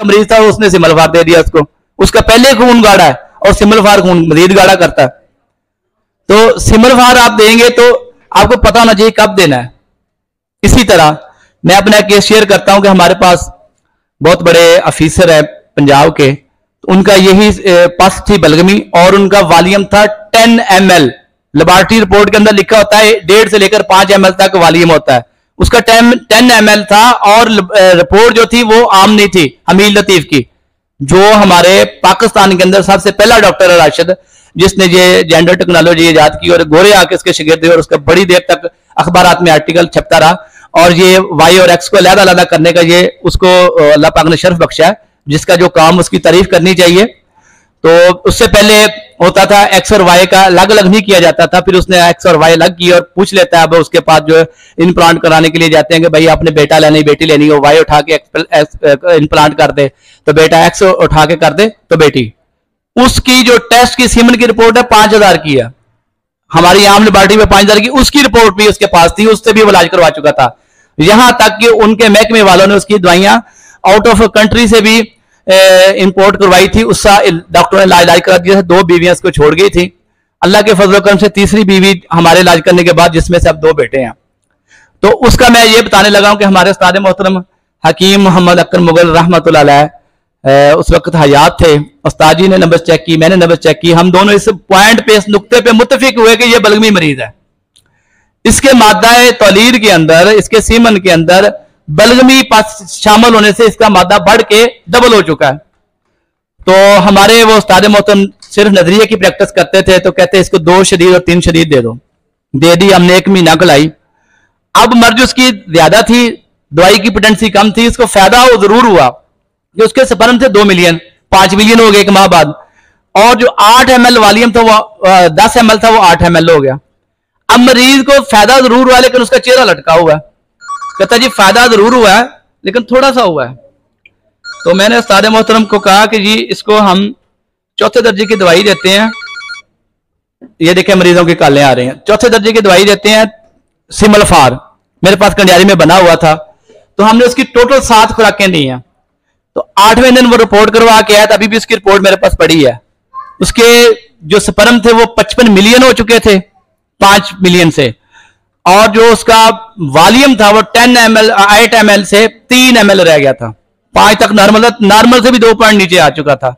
मरीज था उसने सिमलफार दे दिया उसको, उसका पहले खून गाढ़ा है और सिमलफार खून मजीद गाढ़ा करता है। तो सिमलफार आप देंगे तो आपको पता होना चाहिए कब देना है। इसी तरह मैं अपना केस शेयर करता हूं कि हमारे पास बहुत बड़े ऑफिसर है पंजाब के, तो उनका यही पस थी बलगमी और उनका वॉल्यूम था 10 ml। लेबोरेटरी रिपोर्ट के अंदर लिखा होता है 1.5 से लेकर 5 ml तक वॉल्यूम होता है, उसका 10 ml था। और रिपोर्ट जो थी वो आम नहीं थी, हमीद लतीफ की, जो हमारे पाकिस्तान के अंदर सबसे पहला डॉक्टर है राशिद, जिसने ये जेंडर टेक्नोलॉजी ईजाद की और गोरे आके इसके शिगिर्द और उसका बड़ी देर तक अखबारात में आर्टिकल छपता रहा। और ये वाई और एक्स को अलग-अलग करने का ये उसको अल्लाह पाक ने शर्फ बख्शा है, जिसका जो काम उसकी तारीफ करनी चाहिए। तो उससे पहले होता था एक्स और वाई का अलग अलग नहीं किया जाता था, फिर उसने एक्स और वाई अलग की और पूछ लेता है। अब उसके पास जो इम्प्लांट कराने के लिए जाते हैं कि भाई आपने बेटा लेनी बेटी लेनी हो, वाई उठा के इम्प्लांट कर दे तो बेटा, एक्स उठा के कर दे तो बेटी। उसकी जो टेस्ट की सीमन की रिपोर्ट है 5000 की है, हमारी आम लेबोरेटरी में 5000 की उसकी रिपोर्ट भी उसके पास थी, उससे भी वो इलाज करवा चुका था। यहां तक कि उनके महकमे वालों ने उसकी दवाइयां आउट ऑफ कंट्री से भी इंपोर्ट करवाई थी। उसका डॉक्टर ने इलाज करा दिया था, 2 बीवियां उसको छोड़ गई थी। अल्लाह के फजल करम से तीसरी बीवी हमारे इलाज करने के बाद, जिसमें से अब 2 बेटे हैं। तो उसका मैं ये बताने लगा हूं कि हमारे उस्ताद मोहतरम हकीम मोहम्मद अक्कर मुगल रहमतुल्लाह अलैह उस वक्त हयात थे। उस्ताद जी ने नंबर चेक की, मैंने नंबर चेक की, हम दोनों इस पॉइंट पे, इस नुक्ते पे मुत्तफिक हुए कि ये बलगमी मरीज है। इसके मादा तौलीद के अंदर, इसके सीमन के अंदर बलगमी पस शामिल होने से इसका मादा बढ़ के डबल हो चुका है। तो हमारे वो उस्ताद मोहतरम सिर्फ नजरिए की प्रैक्टिस करते थे, तो कहते इसको 2 शदीद और 3 शदीद दे दो। दे दी, हमने 1 महीना खिलाई। अब मर्ज उसकी ज्यादा थी, दवाई की पोटेंसी कम थी, इसको फायदा जरूर हुआ कि उसके स्पर्म थे 2 मिलियन, 5 मिलियन हो गए 1 माह बाद। और जो 8 ml वॉल्यूम था वो 10 ml था, वो 8 ml हो गया। अब मरीज को फायदा जरूर हुआ लेकिन उसका चेहरा लटका हुआ है। कहता जी फायदा जरूर हुआ है लेकिन थोड़ा सा हुआ है। तो मैंने उस्ताद मोहतरम को कहा कि जी इसको हम 4थे दर्जे की दवाई देते हैं। ये देखें मरीजों की कालें आ रही हैं। 4थे दर्जे की दवाई देते हैं सिमलफार, मेरे पास कंडियारी में बना हुआ था। तो हमने उसकी टोटल 7 खुराकें दी हैं। तो 8वें दिन वो रिपोर्ट करवा के आया, अभी भी उसकी रिपोर्ट मेरे पास पड़ी है। उसके जो स्पर्म थे वो 55 मिलियन हो चुके थे 5 मिलियन से, और जो उसका वॉल्यूम था वो 10 ml 8 ml से 3 ml रह गया था। 5 तक नॉर्मल से भी 2 पॉइंट नीचे आ चुका था।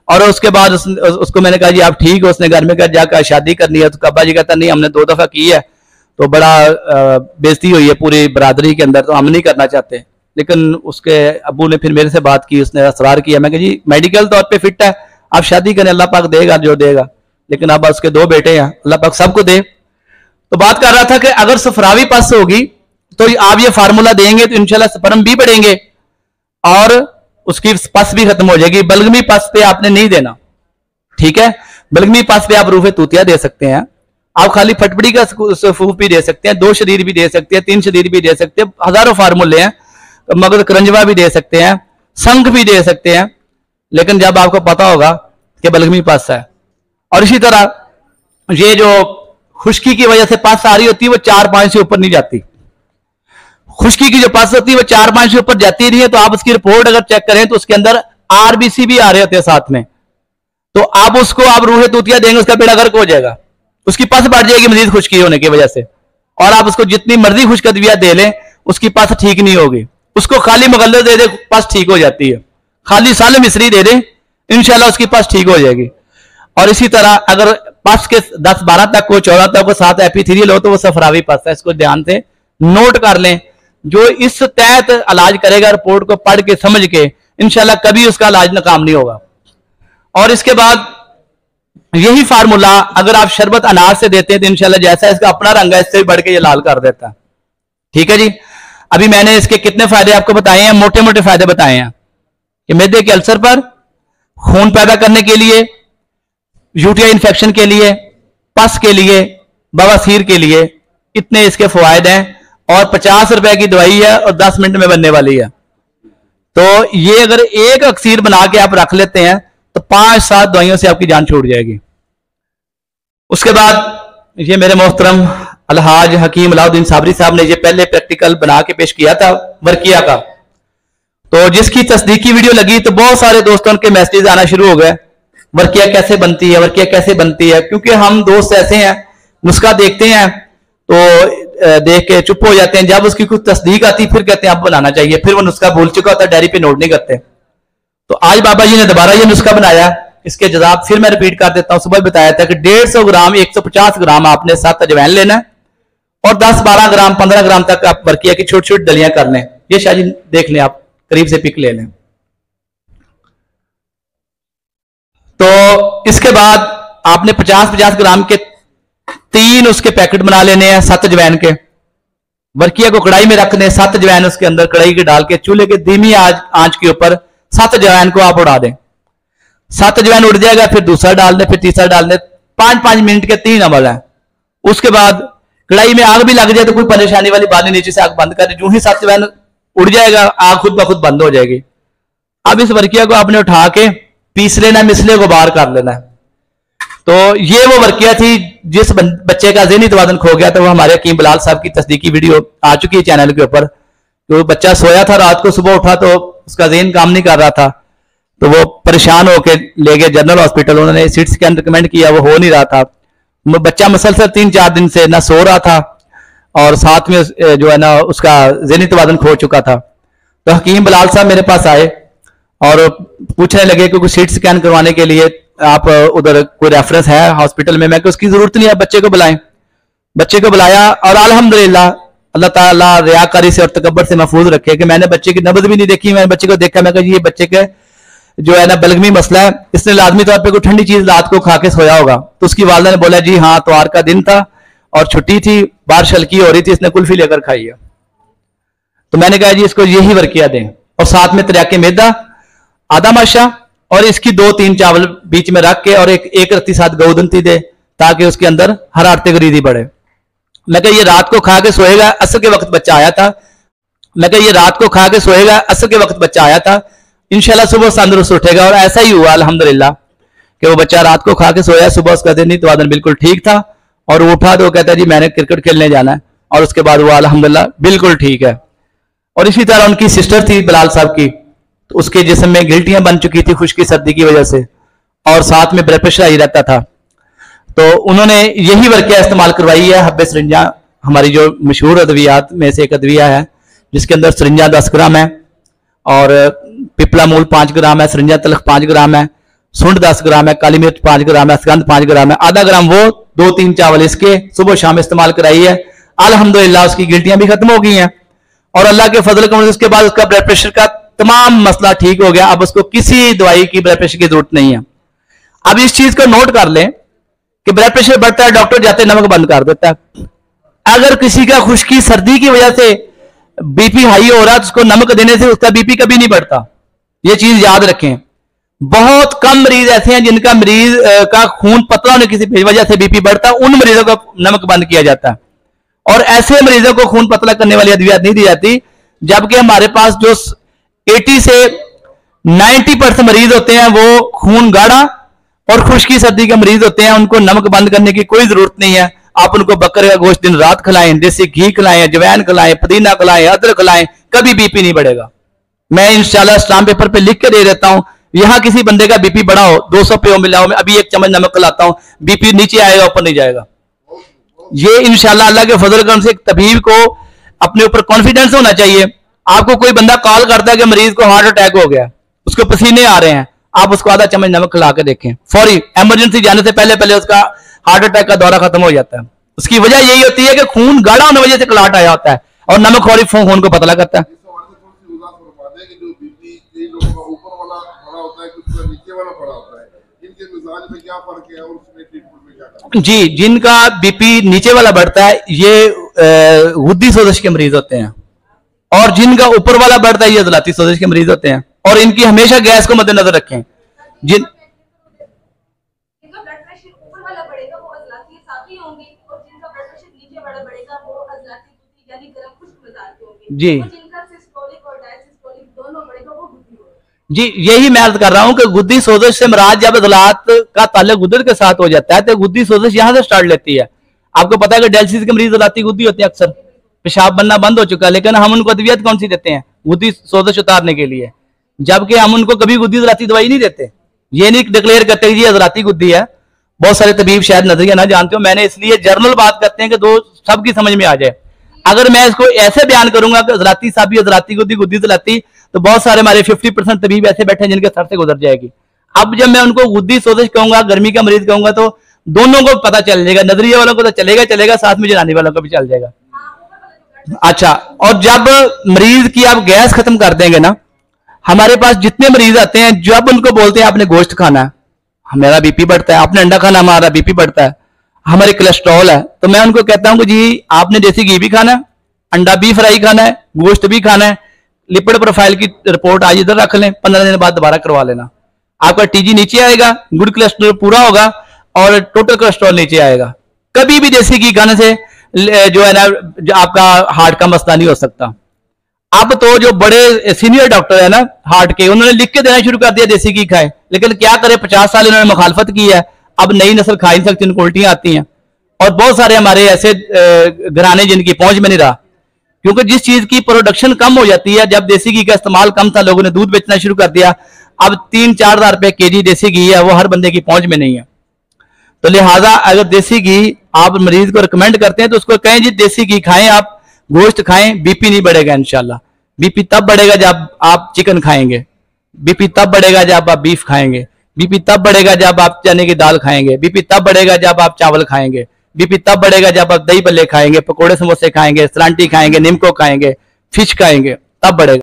और उसके बाद उसको मैंने कहा जी आप ठीक हो, उसने घर में कहा जाकर शादी करनी है। तो कब्बा जी कहता नहीं हमने 2 दफा की है, तो बड़ा बेइज्जती हुई है पूरी बरादरी के अंदर, तो हम नहीं करना चाहते। लेकिन उसके अबू ने फिर मेरे से बात की, उसने असरार किया। मैं कहा जी मेडिकल तौर पे फिट है, आप शादी करें, अल्लाह पाक देगा जो देगा। लेकिन अब उसके 2 बेटे हैं, अल्लाह पाक सबको दे। तो बात कर रहा था कि अगर सफरावी पस होगी तो आप ये फार्मूला देंगे तो इंशाल्लाह स्पर्म भी बढ़ेंगे और उसकी पस भी खत्म हो जाएगी। बलगमी पस पे आपने नहीं देना, ठीक है। बलगमी पस पे आप रूफे तूतिया दे सकते हैं, आप खाली फटपड़ी का सूफ भी दे सकते हैं, 2 शदीद भी दे सकते हैं, 3 शदीद भी दे सकते हैं, हजारों फार्मूले हैं। मगर करंजवा भी दे सकते हैं, संख भी दे सकते हैं, लेकिन जब आपको पता होगा कि बलगमी पस है। और इसी तरह ये जो खुश्की की वजह से पस आ रही होती है वो 4-5 से ऊपर नहीं जाती। खुश्की की जो पस होती है वो 4-5 से ऊपर जाती नहीं है। तो आप उसकी रिपोर्ट अगर चेक करें तो उसके अंदर आरबीसी भी आ रहे होते हैं साथ में। तो आप उसको आप रूहे तूतिया देंगे, उसका बेड़ा गर्क हो जाएगा, उसकी पस बढ़ जाएगी मजीद खुश्की होने की वजह से। और आप उसको जितनी मर्जी खुशकदवियां दे लें उसकी पस ठीक नहीं होगी। उसको खाली मुगल्लर दे दे, पस ठीक हो जाती है। खाली साल मिस्री दे दे, इंशाल्लाह उसकी पस ठीक हो जाएगी। और इसी तरह अगर पस के 10-12 तक को 14 तक को 7 एपीथीरियल हो तो वो सफरावी पस है। इसको ध्यान से नोट कर लें। जो इस तहत इलाज करेगा रिपोर्ट को पढ़ के समझ के, इंशाल्लाह कभी उसका इलाज नाकाम नहीं होगा। और इसके बाद यही फार्मूला अगर आप शरबत अनार से देते हैं तो इंशाल्लाह जैसा इसका अपना रंग है इससे भी बढ़ के ये लाल कर देता है, ठीक है जी। अभी मैंने इसके कितने फायदे आपको बताए हैं, मोटे मोटे फायदे बताए हैं कि मैदे के अल्सर पर, खून पैदा करने के लिए, यूटीआई इन्फेक्शन के लिए, पस के लिए, बवासीर के लिए, इतने इसके फवायद हैं। और 50 रुपए की दवाई है और 10 मिनट में बनने वाली है। तो ये अगर एक अक्सीर बना के आप रख लेते हैं तो 5-7 दवाइयों से आपकी जान छूट जाएगी। उसके बाद ये मेरे मोहतरम अलहाज हकीम अलाउद्दीन साबरी साहब ने ये पहले प्रैक्टिकल बना के पेश किया था वर्किया का। तो जिसकी तस्दीकी वीडियो लगी तो बहुत सारे दोस्तों के मैसेज आना शुरू हो गए, वर्किया कैसे बनती है, वर्किया कैसे बनती है। क्योंकि हम दोस्त ऐसे हैं, नुस्खा देखते हैं तो देख के चुप हो जाते हैं, जब उसकी कुछ तस्दीक आती फिर कहते हैं अब बनाना चाहिए, फिर वो नुस्खा भूल चुका होता है, डायरी पे नोट नहीं करते। तो आज बाबा जी ने दोबारा ये नुस्खा बनाया, इसके जवाब फिर मैं रिपीट कर देता हूं। सुबह बताया था कि 150 ग्राम 150 ग्राम आपने 7 अजवाइन लेना है और 10-12 ग्राम 15 ग्राम तक आप वर्किया की छोटी छोटी डलियां कर लें। ये शायद देख लें, आप करीब से पिक ले लें। तो इसके बाद आपने 50-50 ग्राम के 3 उसके पैकेट बना लेने हैं 7 अजवाइन के। वर्किया को कढ़ाई में रखने, 7 अजवाइन उसके अंदर कढ़ाई के डाल के चूल्हे के धीमी आंच के ऊपर 7 अजवाइन को आप उड़ा दें। 7 अजवाइन उड़ जाएगा, फिर दूसरा डाल दें, फिर तीसरा डाल दें। 5-5 मिनट के 3 अमल है। उसके बाद कढ़ाई में आग भी लग जाए तो कोई परेशानी वाली बात नहीं, नीचे से आग बंद कर, जो ही 7 अजवाइन उड़ जाएगा आग खुद ब खुद बंद हो जाएगी। अब इस वर्किया को आपने उठा के पीस लेना, मिसले को बाहर कर लेना। तो ये वो वर्किया थी जिस बच्चे का ज़हनी तवाज़ुन खो गया था। वो हमारे हकीम बिलाल साहब की तस्दीकी वीडियो आ चुकी है चैनल के ऊपर। तो बच्चा सोया था, रात को सुबह उठा तो उसका ज़हन काम नहीं कर रहा था, तो वो परेशान होकर ले गए जनरल हॉस्पिटल। उन्होंने सीटी स्कैन रिकमेंड किया, वो हो नहीं रहा था। बच्चा मुसलसल 3-4 दिन से ना सो रहा था और साथ में जो है ना उसका ज़हनी तवाज़ुन खो चुका था। तो हकीम बिलाल साहब मेरे पास आए और पूछने लगे कि सीटी स्कैन करवाने के लिए आप उधर कोई रेफरेंस है हॉस्पिटल में। मैं कि उसकी जरूरत नहीं है, बच्चे को बुलाएं। बच्चे को बुलाया और अल्हम्दुलिल्लाह अल्लाह ताला रियाकारी से और तकब्बर से महफूज रखे कि मैंने बच्चे की नब्ज भी नहीं देखी। मैंने बच्चे को देखा, मैं कहा ये बच्चे के जो है ना बलगमी मसला है, इसने लाजमी तौर पे कोई ठंडी चीज रात को खा के सोया होगा। तो उसकी वालदा ने बोला जी हाँ, इतवार का दिन था और छुट्टी थी, बारिश हल्की हो रही थी, इसने कुल्फी लेकर खाई है। तो मैंने कहा जी इसको यही वर्किया दें और साथ में तरियाके मैदा, आधा माशा और इसकी 2-3 चावल बीच में रख के और एक रत्ती साथ गौदंती दे ताकि उसके अंदर हरारते गरीदी बढ़े। मैं कहा ये रात को खा के सोएगा, असर के वक्त बच्चा आया था। मैं कहा ये रात को खा के सोएगा, असर के वक्त बच्चा आया था, इंशाल्लाह सुबह तंदुरुस्त उठेगा। और ऐसा ही हुआ अल्हम्दुलिल्लाह कि वो बच्चा रात को खा के सोया, सुबह उसका ज़हनी तवाज़ुन बिल्कुल ठीक था और वो उठा तो कहता है जी मैंने क्रिकेट खेलने जाना है, और उसके बाद वो अल्हम्दुलिल्लाह बिल्कुल ठीक है। और इसी तरह उनकी सिस्टर थी बिलाल साहब की, तो उसके जिस्म में गिल्टियां बन चुकी थी खुश्की सर्दी की वजह से और साथ में ब्लड प्रेशर ही रहता था। तो उन्होंने यही वर्किया इस्तेमाल करवाई है। हब्बे सरिंजा हमारी जो मशहूर अद्वियात में से एक अद्विया है जिसके अंदर सरिंजा 10 ग्राम है और पिपला मूल 5 ग्राम है, सरिंजा तलख 5 ग्राम है, सुंड 10 ग्राम है, काली मिर्च 5 ग्राम है, असगंध 5 ग्राम है, आधा ग्राम वो, 2-3 चावल इसके सुबह शाम इस्तेमाल कराई है। अल्हम्दुलिल्लाह उसकी गिल्टियां भी खत्म हो गई हैं और अल्लाह के फजल के उसके बाद उसका ब्लड प्रेशर का तमाम मसला ठीक हो गया। अब उसको किसी दवाई की ब्लड प्रेशर की जरूरत नहीं है। अब इस चीज को नोट कर लें कि ब्लड प्रेशर बढ़ता है, डॉक्टर जाते नमक बंद कर देता है। अगर किसी का खुश्की सर्दी की वजह से बीपी हाई हो रहा है तो उसको नमक देने से उसका बीपी कभी नहीं बढ़ता। ये चीज याद रखें। बहुत कम मरीज ऐसे हैं जिनका मरीज का खून पतला होने किसी वजह से बीपी बढ़ता है, उन मरीजों का नमक बंद किया जाता है और ऐसे मरीजों को खून पतला करने वाली अद्वियात नहीं दी जाती। जबकि हमारे पास जो 80 से 90% मरीज होते हैं वो खून गाढ़ा और खुश्की सर्दी के मरीज होते हैं, उनको नमक बंद करने की कोई जरूरत नहीं है। आप उनको बकरे का गोश्त दिन रात खिलाएं, देसी घी खिलाएं, अजवाइन खिलाएं, पुदीना खिलाएं, अदरक खिलाएं, कभी बीपी नहीं बढ़ेगा। मैं इंशाल्लाह स्टाम्प पेपर पे लिख के दे देता हूं। यहां किसी बंदे का बीपी बढ़ा हो, 200 पे हो मिला हो, मैं अभी 1 चम्मच नमक खिलाता हूं, बीपी नीचे आएगा ऊपर नहीं जाएगा। ये इंशाल्लाह अल्लाह के फजल करम से एक तबीब को अपने ऊपर कॉन्फिडेंस होना चाहिए। आपको कोई बंदा कॉल करता है कि मरीज को हार्ट अटैक हो गया, उसको पसीने आ रहे हैं, आप उसको आधा चम्मच नमक खिला के देखें, फौरी इमरजेंसी जाने से पहले पहले उसका हार्ट अटैक का दौरा खत्म हो जाता है। उसकी वजह यही होती है कि खून गाढ़ा होने वजह से क्लाट आया होता है और नमक फौरी खून को पतला करता है। जी, जिनका बीपी नीचे वाला बढ़ता है ये गुद्दी सोजिश के मरीज होते हैं और जिनका ऊपर वाला बढ़ता है ये अज़लाती सोजिश के मरीज होते हैं और इनकी हमेशा गैस को मद्देनजर रखें। जिन जी जी, यही मैं अर्ज कर रहा हूं कि गुद्दी सोजिश से मराद जब अज़लात का ताल्लुक गुदर के साथ हो जाता है तो गुद्दी सोजिश यहां से स्टार्ट लेती है। आपको पता है कि डायलिसिस के मरीज अज़लाती गुद्दी होते हैं, अक्सर पेशाब बनना बंद हो चुका है, लेकिन हम उनको अद्वियत कौन सी देते हैं, गुद्दी सोजिश उतारने के लिए, जबकि हम उनको कभी गुद्दी हजराती दवाई नहीं देते। ये नहीं डिक्लेयर करते कि ये हजराती गुद्दी है। बहुत सारे तबीब शायद नजरिया ना जानते हो, मैंने इसलिए जर्नल बात करते हैं कि दो सबकी समझ में आ जाए। अगर मैं इसको ऐसे बयान करूंगा कि हजराती साहबी हजराती गुद्दी गुद्दी हजराती, तो बहुत सारे हमारे 50% तबीब ऐसे बैठे हैं जिनके सर से गुजर जाएगी। अब जब मैं उनको गुद्दी सोजिश कहूंगा, गर्मी का मरीज कहूंगा, तो दोनों को पता चल जाएगा, नजरिया वालों को तो चलेगा चलेगा, साथ में जनानी वालों को भी चल जाएगा। अच्छा, और जब मरीज की आप गैस खत्म कर देंगे ना, हमारे पास जितने मरीज आते हैं, जब उनको बोलते हैं आपने गोश्त खाना है, हमारा बीपी बढ़ता है, आपने अंडा खाना, हमारा बीपी बढ़ता है, हमारे कोलेस्ट्रॉल है, तो मैं उनको कहता हूं कि जी आपने देसी घी भी खाना है, अंडा भी फ्राई खाना है, गोश्त भी खाना है, लिपिड प्रोफाइल की रिपोर्ट आज इधर रख लें, 15 दिन बाद दोबारा करवा लेना, आपका टीजी नीचे आएगा, गुड कोलेस्ट्रॉल पूरा होगा और टोटल कोलेस्ट्रॉल नीचे आएगा। कभी भी देसी घी खाने से जो है ना, जो आपका हार्ट का मसला नहीं हो सकता। अब तो जो बड़े सीनियर डॉक्टर है ना हार्ट के, उन्होंने लिख के देना शुरू कर दिया देसी घी खाए, लेकिन क्या करे, 50 साल इन्होंने मुखालफत की है, अब नई नस्ल खा नहीं सकती, उनको उल्टियां आती हैं। और बहुत सारे हमारे ऐसे घराने जिनकी पहुंच में नहीं रहा, क्योंकि जिस चीज की प्रोडक्शन कम हो जाती है, जब देसी घी का इस्तेमाल कम था, लोगों ने दूध बेचना शुरू कर दिया, अब 3-4 हज़ार रुपए केजी देसी घी है, वो हर बंदे की पहुंच में नहीं है। तो लिहाजा अगर देसी घी आप मरीज को रिकमेंड करते हैं तो उसको कहें जी देसी घी खाएं, आप गोश्त खाएं, बीपी नहीं बढ़ेगा इंशाल्लाह। बीपी तब बढ़ेगा जब आप चिकन खाएंगे, बीपी तब बढ़ेगा जब आप बीफ खाएंगे, बीपी तब बढ़ेगा जब आप चने की दाल खाएंगे, बीपी तब बढ़ेगा जब आप चावल खाएंगे, बीपी तब बढ़ेगा जब आप दही बल्ले खाएंगे, पकोड़े समोसे खाएंगे, सलांटी खाएंगे, निमको खाएंगे, फिश खाएंगे, तब बढ़ेगा।